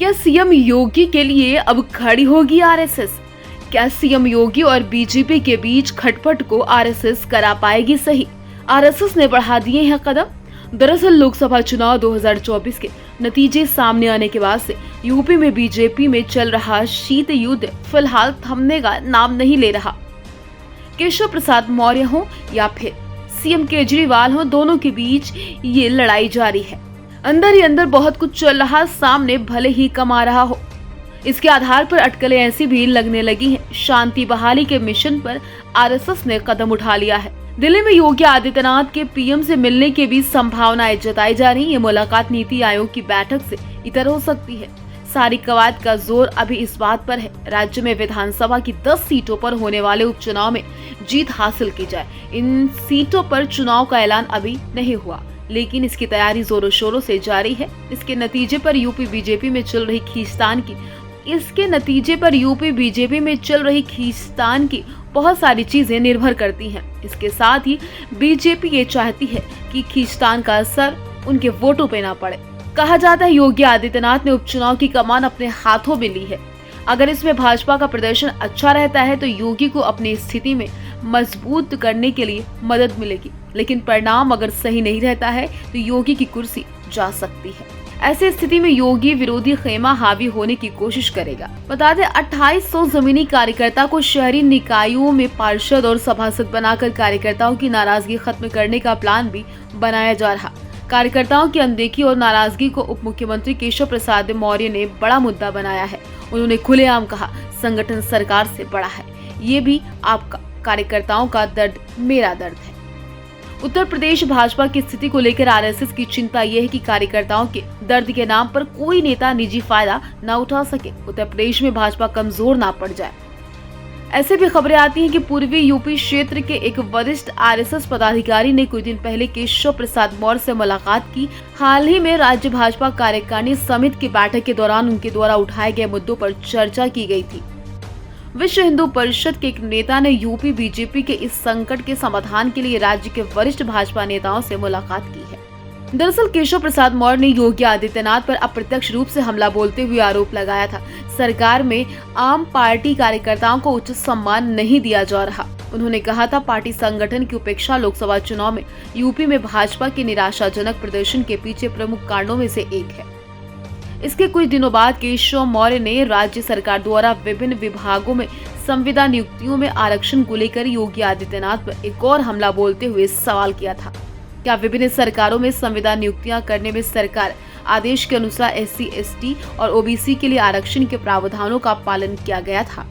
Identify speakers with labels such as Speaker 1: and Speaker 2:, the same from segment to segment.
Speaker 1: क्या सीएम योगी के लिए अब खड़ी होगी आरएसएस? क्या सीएम योगी और बीजेपी के बीच खटपट को आरएसएस करा पाएगी सही? आरएसएस ने बढ़ा दिए हैं कदम। दरअसल लोकसभा चुनाव 2024 के नतीजे सामने आने के बाद से यूपी में बीजेपी में चल रहा शीत युद्ध फिलहाल थमने का नाम नहीं ले रहा। केशव प्रसाद मौर्य हो या फिर सीएम केजरीवाल हो, दोनों के बीच ये लड़ाई जारी है। अंदर ही अंदर बहुत कुछ चल रहा, सामने भले ही कम आ रहा हो। इसके आधार पर अटकलें ऐसी भी लगने लगी हैं। शांति बहाली के मिशन पर आरएसएस ने कदम उठा लिया है। दिल्ली में योगी आदित्यनाथ के पीएम से मिलने की भी संभावनाएं जताई जा रही। ये मुलाकात नीति आयोग की बैठक से इतर हो सकती है। सारी कवायद का जोर अभी इस बात पर है, राज्य में विधानसभा की 10 सीटों पर होने वाले उपचुनाव में जीत हासिल की जाए। इन सीटों पर चुनाव का ऐलान अभी नहीं हुआ, लेकिन इसकी तैयारी जोरों शोरों से जारी है। इसके नतीजे पर यूपी बीजेपी में चल रही खींचतान की बहुत सारी चीजें निर्भर करती हैं। इसके साथ ही बीजेपी ये चाहती है कि खींचतान का असर उनके वोटों पे ना पड़े। कहा जाता है योगी आदित्यनाथ ने उपचुनाव की कमान अपने हाथों में ली है। अगर इसमें भाजपा का प्रदर्शन अच्छा रहता है तो योगी को अपनी स्थिति में मजबूत करने के लिए मदद मिलेगी, लेकिन परिणाम अगर सही नहीं रहता है तो योगी की कुर्सी जा सकती है। ऐसी स्थिति में योगी विरोधी खेमा हावी होने की कोशिश करेगा। बता दें 2800 जमीनी कार्यकर्ता को शहरी निकायों में पार्षद और सभासद बनाकर कार्यकर्ताओं की नाराजगी खत्म करने का प्लान भी बनाया जा रहा। कार्यकर्ताओं की अनदेखी और नाराजगी को उप मुख्यमंत्री केशव प्रसाद मौर्य ने बड़ा मुद्दा बनाया है। उन्होंने खुलेआम कहा, संगठन सरकार से बड़ा है, ये भी आपका, कार्यकर्ताओं का दर्द मेरा दर्द है। उत्तर प्रदेश भाजपा की स्थिति को लेकर आरएसएस की चिंता यह है कि कार्यकर्ताओं के दर्द के नाम पर कोई नेता निजी फायदा न उठा सके, उत्तर प्रदेश में भाजपा कमजोर ना पड़ जाए। ऐसे भी खबरें आती हैं कि पूर्वी यूपी क्षेत्र के एक वरिष्ठ आरएसएस पदाधिकारी ने कुछ दिन पहले केशव प्रसाद मौर्य से मुलाकात की। हाल ही में राज्य भाजपा कार्यकारिणी समिति की बैठक के दौरान उनके द्वारा उठाए गए मुद्दों पर चर्चा की गई थी। विश्व हिंदू परिषद के एक नेता ने यूपी बीजेपी के इस संकट के समाधान के लिए राज्य के वरिष्ठ भाजपा नेताओं से मुलाकात की है। दरअसल केशव प्रसाद मौर्य ने योगी आदित्यनाथ पर अप्रत्यक्ष रूप से हमला बोलते हुए आरोप लगाया था, सरकार में आम पार्टी कार्यकर्ताओं को उचित सम्मान नहीं दिया जा रहा। उन्होंने कहा था, पार्टी संगठन की उपेक्षा लोकसभा चुनाव में यूपी में भाजपा के निराशाजनक प्रदर्शन के पीछे प्रमुख कारणों में से एक है। इसके कुछ दिनों बाद केशव मौर्य ने राज्य सरकार द्वारा विभिन्न विभागों में संविदा नियुक्तियों में आरक्षण को लेकर योगी आदित्यनाथ पर एक और हमला बोलते हुए सवाल किया था। क्या विभिन्न सरकारों में संविदा नियुक्तियां करने में सरकार आदेश के अनुसार SC, ST और OBC के लिए आरक्षण के प्रावधानों का पालन किया गया था?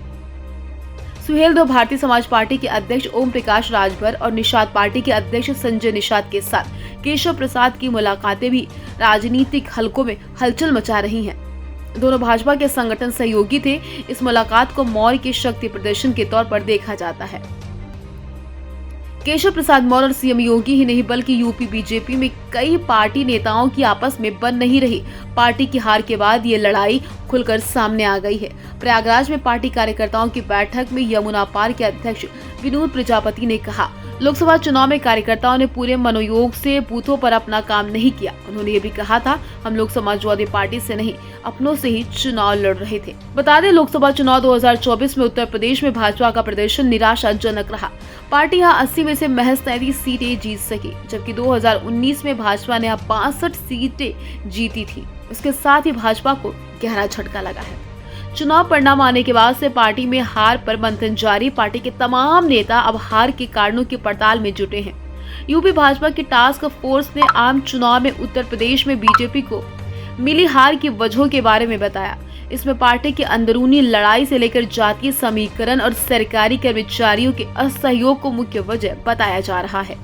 Speaker 1: सुहेल दो भारतीय समाज पार्टी के अध्यक्ष ओम प्रकाश राजभर और निषाद पार्टी के अध्यक्ष संजय निषाद के साथ केशव प्रसाद की मुलाकातें भी राजनीतिक हलकों में हलचल मचा रही हैं। दोनों भाजपा के संगठन सहयोगी थे। इस मुलाकात को मौर्य के शक्ति प्रदर्शन के तौर पर देखा जाता है। केशव प्रसाद मौर्य और सीएम योगी ही नहीं बल्कि यूपी बीजेपी में कई पार्टी नेताओं की आपस में बन नहीं रही। पार्टी की हार के बाद ये लड़ाई खुलकर सामने आ गई है। प्रयागराज में पार्टी कार्यकर्ताओं की बैठक में यमुना पार के अध्यक्ष विनोद प्रजापति ने कहा, लोकसभा चुनाव में कार्यकर्ताओं ने पूरे मनोयोग से बूथों पर अपना काम नहीं किया। उन्होंने ये भी कहा था, हम लोग समाजवादी पार्टी से नहीं अपनों से ही चुनाव लड़ रहे थे। बता दें लोकसभा चुनाव 2024 में उत्तर प्रदेश में भाजपा का प्रदर्शन निराशाजनक रहा। पार्टी यहाँ 80 में से महज 33 सीटें जीत सकी, जबकि 2019 में भाजपा ने 62 सीटें जीती थी। इसके साथ ही भाजपा को गहरा झटका लगा है। चुनाव परिणाम आने के बाद से पार्टी में हार पर मंथन जारी। पार्टी के तमाम नेता अब हार के कारणों की पड़ताल में जुटे हैं। यूपी भाजपा की टास्क फोर्स ने आम चुनाव में उत्तर प्रदेश में बीजेपी को मिली हार की वजहों के बारे में बताया। इसमें पार्टी की अंदरूनी लड़ाई से लेकर जातीय समीकरण और सरकारी कर्मचारियों के असहयोग को मुख्य वजह बताया जा रहा है।